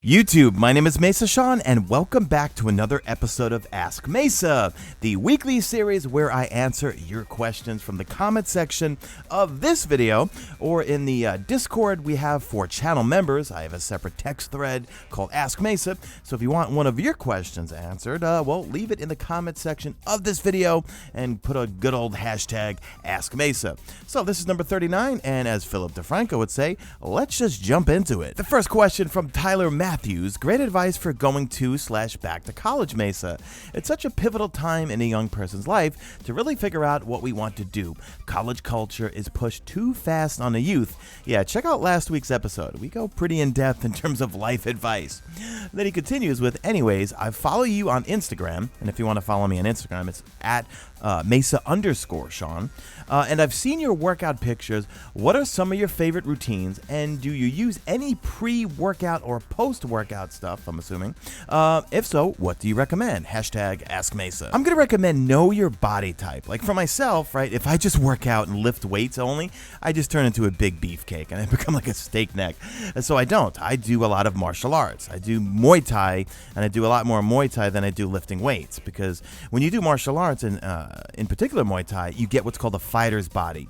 YouTube, my name is Mesa Sean, and welcome back to another episode of Ask Mesa, the weekly series where I answer your questions from the comment section of this video, or in the Discord we have for channel members. I have a separate text thread called Ask Mesa, so if you want one of your questions answered, well, leave it in the comment section of this video and put a good old hashtag Ask Mesa. So this is number 39, and as Philip DeFranco would say, let's just jump into it. The first question from Tyler Matthews: great advice for going to/back to college, Mesa. It's such a pivotal time in a young person's life to really figure out what we want to do. College culture is pushed too fast on the youth. Yeah, check out last week's episode. We go pretty in depth in terms of life advice. Then he continues with, anyways, I follow you on Instagram, and if you want to follow me on Instagram, it's at Mesa_Sean. And I've seen your workout pictures. What are some of your favorite routines, and do you use any pre-workout or post-workout stuff, I'm assuming? If so, what do you recommend? Hashtag Ask Mesa. I'm going to recommend know your body type. Like for myself, right, if I just work out and lift weights only, I just turn into a big beefcake and I become like a steak neck. And so I don't. I do a lot of martial arts. I do Muay Thai, and I do a lot more Muay Thai than I do lifting weights, because when you do martial arts, and in particular Muay Thai, you get what's called a fighter's body.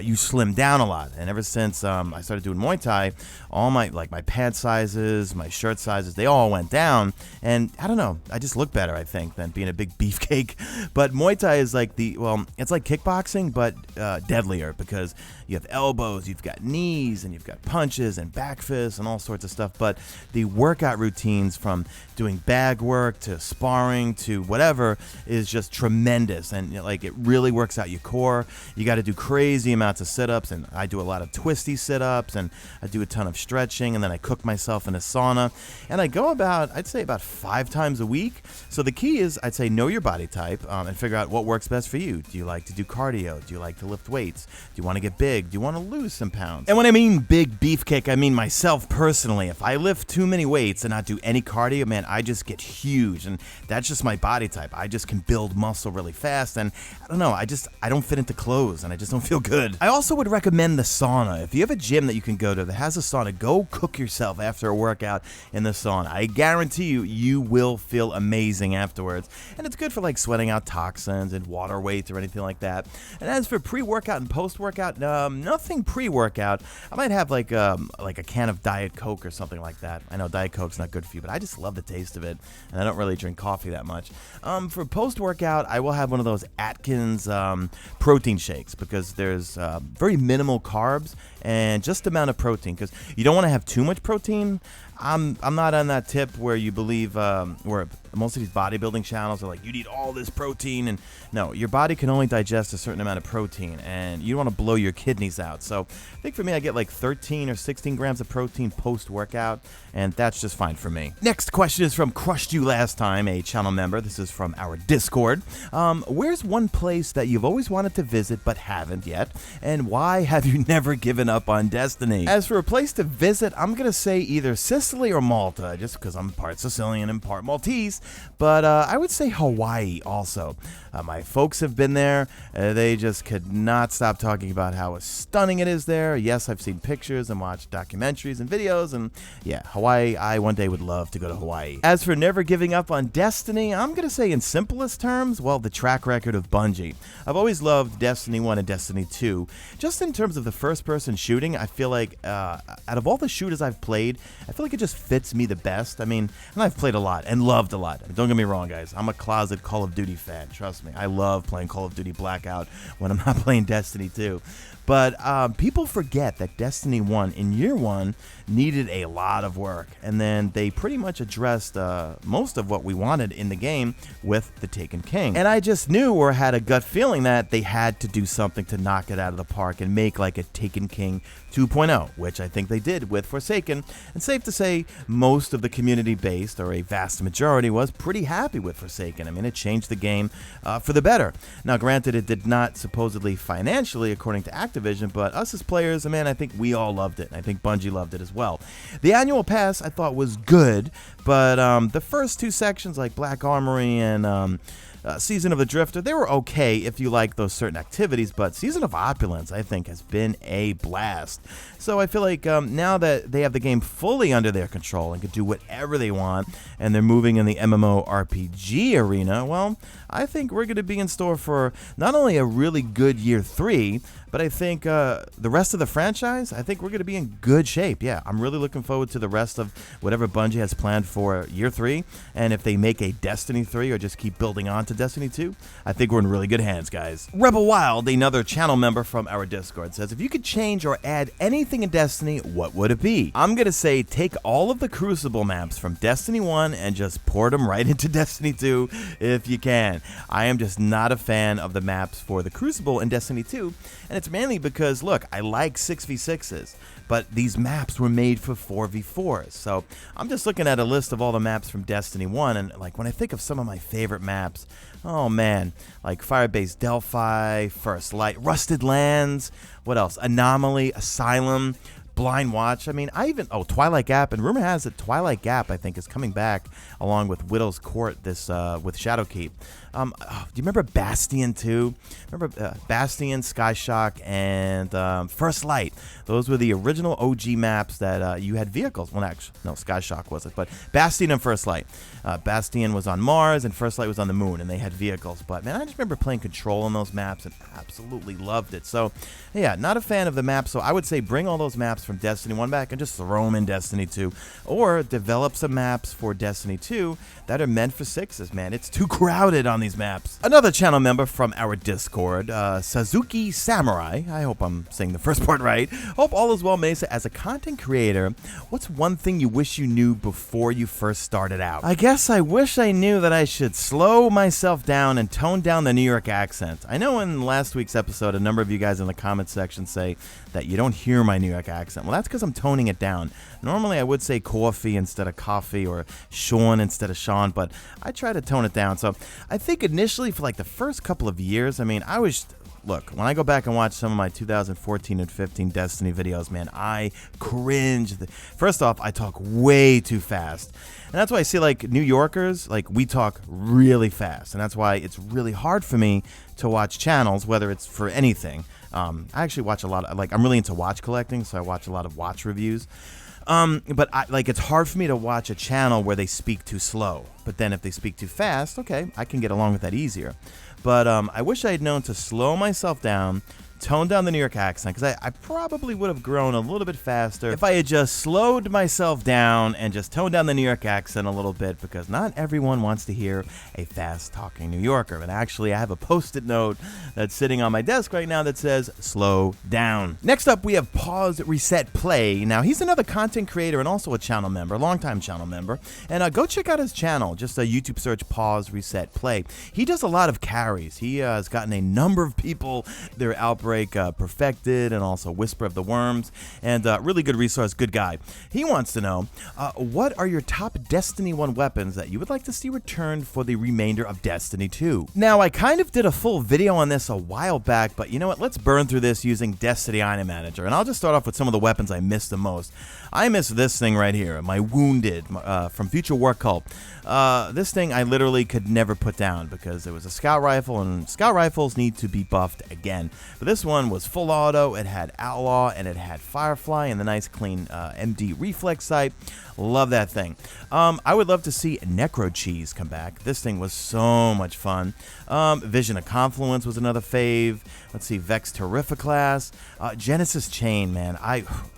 You slim down a lot, and ever since I started doing Muay Thai, all my pant sizes, my shirt sizes, they all went down, and I don't know, I just look better, I think, than being a big beefcake. But Muay Thai is like it's like kickboxing, but deadlier, because you have elbows, you've got knees, and you've got punches and back fists and all sorts of stuff. But the workout routines, from doing bag work to sparring to whatever, is just tremendous, and like it really works out your core. You got to do crazy amounts of sit-ups, and I do a lot of twisty sit-ups, and I do a ton of stretching, and then I cook myself in a sauna, and I go I'd say about 5 times a week. So the key is, I'd say, know your body type, and figure out what works best for you. Do you like to do cardio? Do you like to lift weights? Do you want to get big? Do you want to lose some pounds? And when I mean big beefcake, I mean myself personally. If I lift too many weights and not do any cardio, man, I just get huge, and that's just my body type. I just can build muscle really fast, and I don't know, I don't fit into clothes, and I just don't feel good. I also would recommend the sauna. If you have a gym that you can go to that has a sauna, go cook yourself after a workout in the sauna. I guarantee you will feel amazing afterwards, and it's good for like sweating out toxins and water weight or anything like that. And as for pre-workout and post-workout, nothing pre-workout. I might have like a can of Diet Coke or something like that. I know Diet Coke's not good for you, but I just love the taste of it, and I don't really drink coffee that much. For post-workout, I will have one of those Atkins protein shakes, because there's very minimal carbs and just the amount of protein, because you don't want to have too much protein. I'm not on that tip where you believe where most of these bodybuilding channels are like, you need all this protein, and no, your body can only digest a certain amount of protein, and you don't want to blow your kidneys out. So I think for me, I get like 13 or 16 grams of protein post-workout, and that's just fine for me. Next question is from Crushed You Last Time, a channel member. This is from our Discord. Where's one place that you've always wanted to visit but haven't yet, and why have you never given up on Destiny? As for a place to visit, I'm gonna say either Sicily or Malta, just because I'm part Sicilian and part Maltese, but I would say Hawaii also. My folks have been there. They just could not stop talking about how stunning it is there. Yes, I've seen pictures and watched documentaries and videos, and yeah, Hawaii, I one day would love to go to Hawaii. As for never giving up on Destiny, I'm going to say in simplest terms, well, the track record of Bungie. I've always loved Destiny 1 and Destiny 2. Just in terms of the first-person shooting, I feel like out of all the shooters I've played, I feel like it just fits me the best. I mean, and I've played a lot and loved a lot. Don't get me wrong, guys. I'm a closet Call of Duty fan. Trust me. I love playing Call of Duty Blackout when I'm not playing Destiny 2. But people forget that Destiny 1, in year 1, needed a lot of work. And then they pretty much addressed most of what we wanted in the game with the Taken King. And I just knew, or had a gut feeling, that they had to do something to knock it out of the park and make like a Taken King 2.0, which I think they did with Forsaken. And safe to say, most of the community based, or a vast majority, was pretty happy with Forsaken. I mean, it changed the game for the better. Now, granted, it did not supposedly financially, according to Activision, but us as players, man, I think we all loved it, and I think Bungie loved it as well. The annual pass I thought was good, but the first 2 sections, like Black Armory and Season of the Drifter, they were okay if you like those certain activities, but Season of Opulence, I think, has been a blast. So I feel like now that they have the game fully under their control and can do whatever they want, and they're moving in the MMORPG arena, well, I think we're going to be in store for not only a really good year 3, but I think the rest of the franchise, I think we're going to be in good shape. Yeah, I'm really looking forward to the rest of whatever Bungie has planned for year 3. And if they make a Destiny 3 or just keep building on to Destiny 2, I think we're in really good hands, guys. Rebel Wild, another channel member from our Discord, says, if you could change or add anything in Destiny, what would it be? I'm going to say take all of the Crucible maps from Destiny 1 and just port them right into Destiny 2 if you can. I am just not a fan of the maps for the Crucible in Destiny 2, and it's mainly because, look, I like 6v6s, but these maps were made for 4v4s. So I'm just looking at a list of all the maps from Destiny 1, and like when I think of some of my favorite maps, oh man, like Firebase Delphi, First Light, Rusted Lands, what else? Anomaly, Asylum, Blind Watch. I mean, Twilight Gap, and rumor has it Twilight Gap, I think, is coming back along with Widow's Court this with Shadowkeep. Do you remember Bastion 2? Remember Bastion, Skyshock, and First Light? Those were the original OG maps that you had vehicles. Well, actually, no, Skyshock wasn't, but Bastion and First Light. Bastion was on Mars, and First Light was on the moon, and they had vehicles. But, man, I just remember playing Control on those maps and absolutely loved it. So, yeah, not a fan of the maps. So I would say bring all those maps from Destiny 1 back and just throw them in Destiny 2. Or develop some maps for Destiny 2 that are meant for 6s, man. It's too crowded on these maps. Another channel member from our Discord, Suzuki Samurai, I hope I'm saying the first part right. Hope all is well, Mesa. As a content creator, what's one thing you wish you knew before you first started out? I guess I wish I knew that I should slow myself down and tone down the New York accent. I know in last week's episode, a number of you guys in the comment section say that you don't hear my New York accent. Well, that's because I'm toning it down. Normally, I would say coffee instead of coffee or Sean instead of Sean, but I try to tone it down. So I think initially for like the first couple of years, I mean, look, when I go back and watch some of my 2014 and 15 Destiny videos, man, I cringe. First off, I talk way too fast. And that's why I see like New Yorkers, like we talk really fast. And that's why it's really hard for me to watch channels, whether it's for anything. I actually watch a lot of, I'm really into watch collecting, so I watch a lot of watch reviews. But it's hard for me to watch a channel where they speak too slow. But then if they speak too fast, okay, I can get along with that easier. But I wish I had known to slow myself down, tone down the New York accent, because I probably would have grown a little bit faster if I had just slowed myself down and just toned down the New York accent a little bit, because not everyone wants to hear a fast-talking New Yorker. And actually, I have a Post-it note that's sitting on my desk right now that says, slow down. Next up, we have Pause, Reset, Play. Now, he's another content creator and also a channel member, a longtime channel member. And go check out his channel. Just a YouTube search, Pause, Reset, Play. He does a lot of carries. He has gotten a number of people their Outbreak perfected, and also Whisper of the Worms, and really good resource, good guy. He wants to know, what are your top Destiny 1 weapons that you would like to see returned for the remainder of Destiny 2? Now, I kind of did a full video on this a while back, but you know what? Let's burn through this using Destiny Item Manager, and I'll just start off with some of the weapons I missed the most. I miss this thing right here, my Wounded from Future War Cult. This thing I literally could never put down because it was a scout rifle, and scout rifles need to be buffed again. But this one was full auto, it had Outlaw, and it had Firefly, and the nice clean MD reflex sight. Love that thing. I would love to see Necro Cheese come back. This thing was so much fun. Vision of Confluence was another fave. Let's see, Vex Terrificlass. Genesis Chain, man.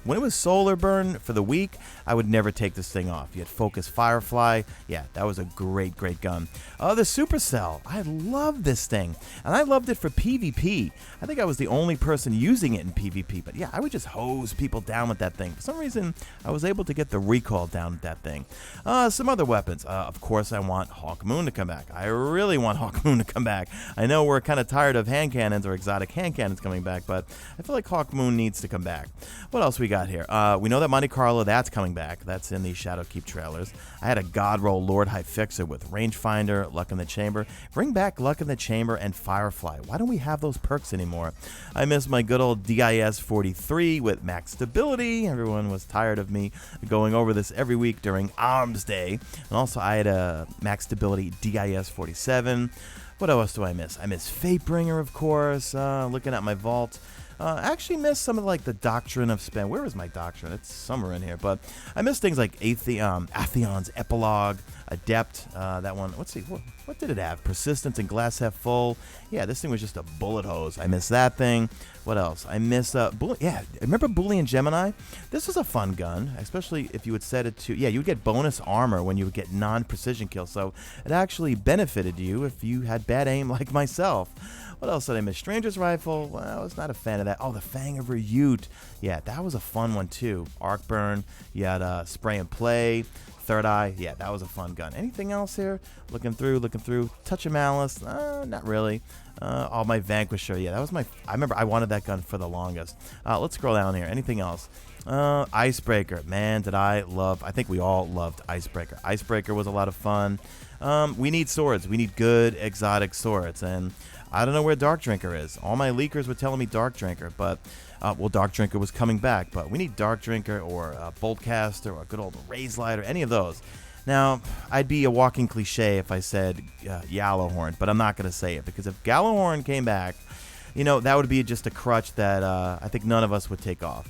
When it was Solar Burn for the week, I would never take this thing off. You had Focus Firefly. Yeah, that was a great, great gun. The Supercell. I love this thing. And I loved it for PvP. I think I was the only person using it in PvP. But yeah, I would just hose people down with that thing. For some reason, I was able to get the recoil down with that thing. Some other weapons. Of course, I want Hawk Moon to come back. I really want Hawk Moon to come back. I know we're kind of tired of hand cannons or exotic hand cannons coming back, but I feel like Hawk Moon needs to come back. What else we got here? We know that Monte Carlo, that's coming back. That's in the Shadowkeep trailers. I had a God Roll Lord High Fixer with Rangefinder, Luck in the Chamber. Bring back Luck in the Chamber and Firefly. Why don't we have those perks anymore? I miss my good old DIS 43 with max stability. Everyone was tired of me going over this every week during Arms Day. And also I had a max stability DIS 47. What else do I miss? I miss Fatebringer, of course. Looking at my vault. Actually miss some of like the Doctrine of Spend. Where is my Doctrine? It's somewhere in here. But I miss things like Atheon's Epilogue, Adept. That one. Let's see. What did it have? Persistence and Glass Half Full. Yeah, this thing was just a bullet hose. I miss that thing. What else? I miss yeah, remember Boolean Gemini? This was a fun gun, especially if you would set it to, yeah, you would get bonus armor when you would get non-precision kills, so it actually benefited you if you had bad aim like myself. What else did I miss? Stranger's Rifle. Well, I was not a fan of that. Oh, the Fang of Ryut. Yeah, that was a fun one too. Arc Burn. You had Spray and Play. Third Eye. Yeah, that was a fun gun. Anything else here? Looking through. Touch of Malice. Not really. Oh, my Vanquisher. Yeah, that was my... I remember I wanted that gun for the longest. Let's scroll down here. Anything else? Icebreaker. Man, did I love... I think we all loved Icebreaker. Icebreaker was a lot of fun. We need swords. We need good exotic swords. And I don't know where Dark Drinker is. All my leakers were telling me Dark Drinker, but... well, Dark Drinker was coming back, but we need Dark Drinker or Boltcaster or a good old Raise Lighter, any of those. Now, I'd be a walking cliche if I said Yellowhorn, but I'm not going to say it, because if Gallowhorn came back, you know, that would be just a crutch that I think none of us would take off.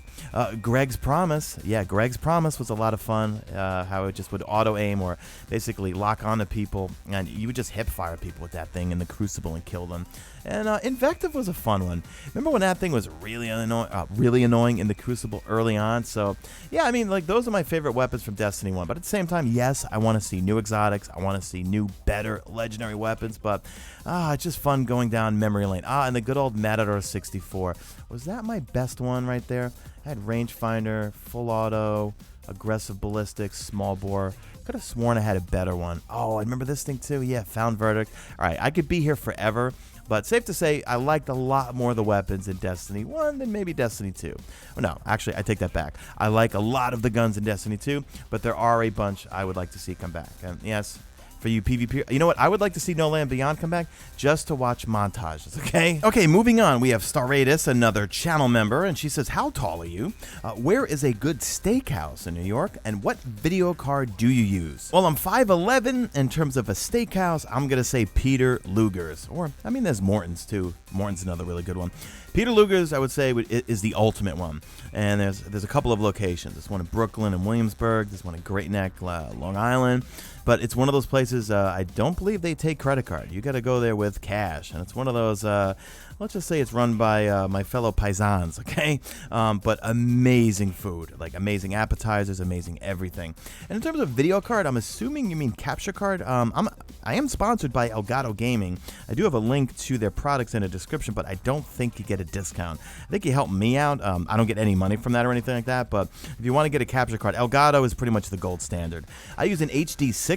Greg's Promise. Yeah, Greg's Promise was a lot of fun, how it just would auto-aim or basically lock onto people, and you would just hip-fire people with that thing in the Crucible and kill them. And Invective was a fun one. Remember when that thing was really annoying in the Crucible early on? So, yeah, I mean, like, those are my favorite weapons from Destiny 1. But at the same time, yes, I want to see new exotics. I want to see new, better legendary weapons. But, it's just fun going down memory lane. And the good old Matador 64. Was that my best one right there? I had rangefinder, full auto, aggressive ballistics, small bore. Could have sworn I had a better one. Oh, I remember this thing too. Yeah, Found Verdict. All right, I could be here forever. But safe to say, I liked a lot more of the weapons in Destiny 1 than maybe Destiny 2. Well, no, actually, I take that back. I like a lot of the guns in Destiny 2, but there are a bunch I would like to see come back. And yes, for you PvP, you know what? I would like to see No Land Beyond come back just to watch montages, okay? Okay, moving on. We have Staratus, another channel member, and she says, how tall are you? Where is a good steakhouse in New York? And what video card do you use? Well, I'm 5'11". In terms of a steakhouse, I'm going to say Peter Luger's. Or, I mean, there's Morton's, too. Morton's another really good one. Peter Luger's, I would say, is the ultimate one. And there's a couple of locations. There's one in Brooklyn and Williamsburg. There's one in Great Neck, Long Island. But it's one of those places, I don't believe they take credit card. You got to go there with cash. And it's one of those, let's just say it's run by my fellow paisans, okay? But amazing food, like amazing appetizers, amazing everything. And in terms of video card, I'm assuming you mean capture card. I am sponsored by Elgato Gaming. I do have a link to their products in the description, but I don't think you get a discount. I think you help me out. I don't get any money from that or anything like that, but if you want to get a capture card, Elgato is pretty much the gold standard. I use an HD60,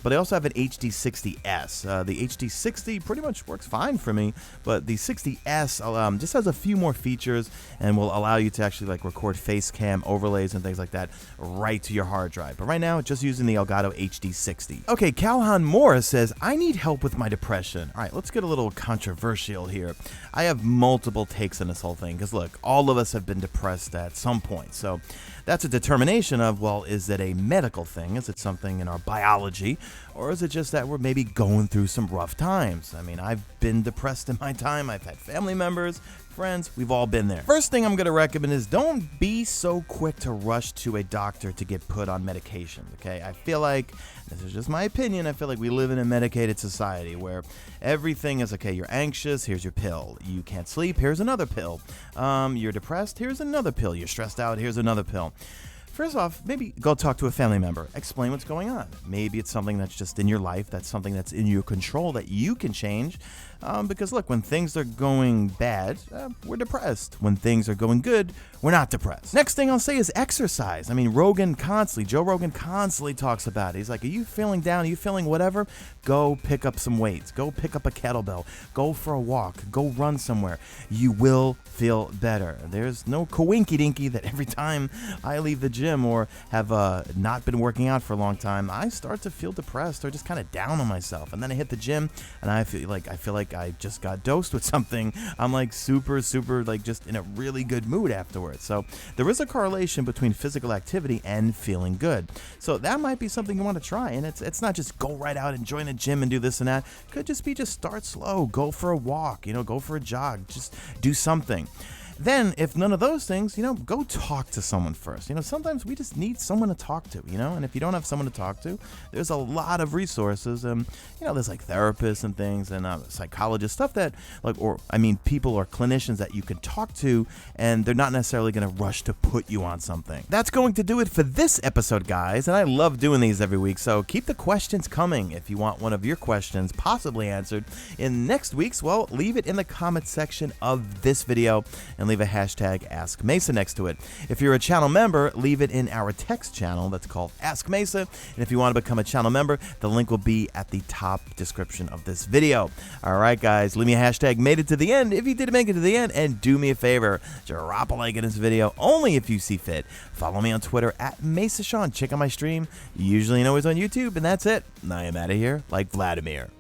but I also have an HD60S. The HD60 pretty much works fine for me, but the 60S just has a few more features and will allow you to actually like record face cam overlays and things like that right to your hard drive. But right now, just using the Elgato HD60. Okay, Calhoun Morris says, I need help with my depression. All right, let's get a little controversial here. I have multiple takes on this whole thing because look, all of us have been depressed at some point. So that's a determination of, well, is it a medical thing? Is it something in our biology? Or is it just that we're maybe going through some rough times? I mean, I've been depressed in my time. I've had family members, friends, we've all been there. First thing I'm going to recommend is don't be so quick to rush to a doctor to get put on medication, okay? I feel like, this is just my opinion, I feel like we live in a medicated society where everything is, okay, you're anxious, here's your pill. You can't sleep, here's another pill. You're depressed, here's another pill. You're stressed out, here's another pill. First off, maybe go talk to a family member. Explain what's going on. Maybe it's something that's just in your life, that's something that's in your control that you can change. Because look, when things are going bad, we're depressed. When things are going good, we're not depressed. Next thing I'll say is exercise. I mean, Joe Rogan constantly talks about it. He's like, are you feeling down? Are you feeling whatever? Go pick up some weights. Go pick up a kettlebell. Go for a walk. Go run somewhere. You will feel better. There's no coinky-dinky that every time I leave the gym or have not been working out for a long time, I start to feel depressed or just kind of down on myself. And then I hit the gym and I feel like like I just got dosed with something, I'm like super like just in a really good mood afterwards. So there is a correlation between physical activity and feeling good. So that might be something you want to try. And it's not just go right out and join a gym and do this and that. Could just be just start slow, go for a walk, go for a jog, just do something. Then, if none of those things, go talk to someone first. Sometimes we just need someone to talk to, and if you don't have someone to talk to, there's a lot of resources. There's like therapists and things and psychologists, stuff that people or clinicians that you can talk to, and they're not necessarily going to rush to put you on something. That's going to do it for this episode, guys, and I love doing these every week, so keep the questions coming. If you want one of your questions possibly answered in next week's, well, leave it in the comment section of this video, and leave a hashtag Ask Mesa next to it. If you're a channel member, leave it in our text channel that's called Ask Mesa. And if you want to become a channel member, the link will be at the top description of this video. All right, guys, leave me a hashtag made it to the end if you did make it to the end, and do me a favor, drop a like in this video only if you see fit. Follow me on Twitter at MesaSean. Check out my stream, usually always on YouTube, and that's it. I am out of here like Vladimir.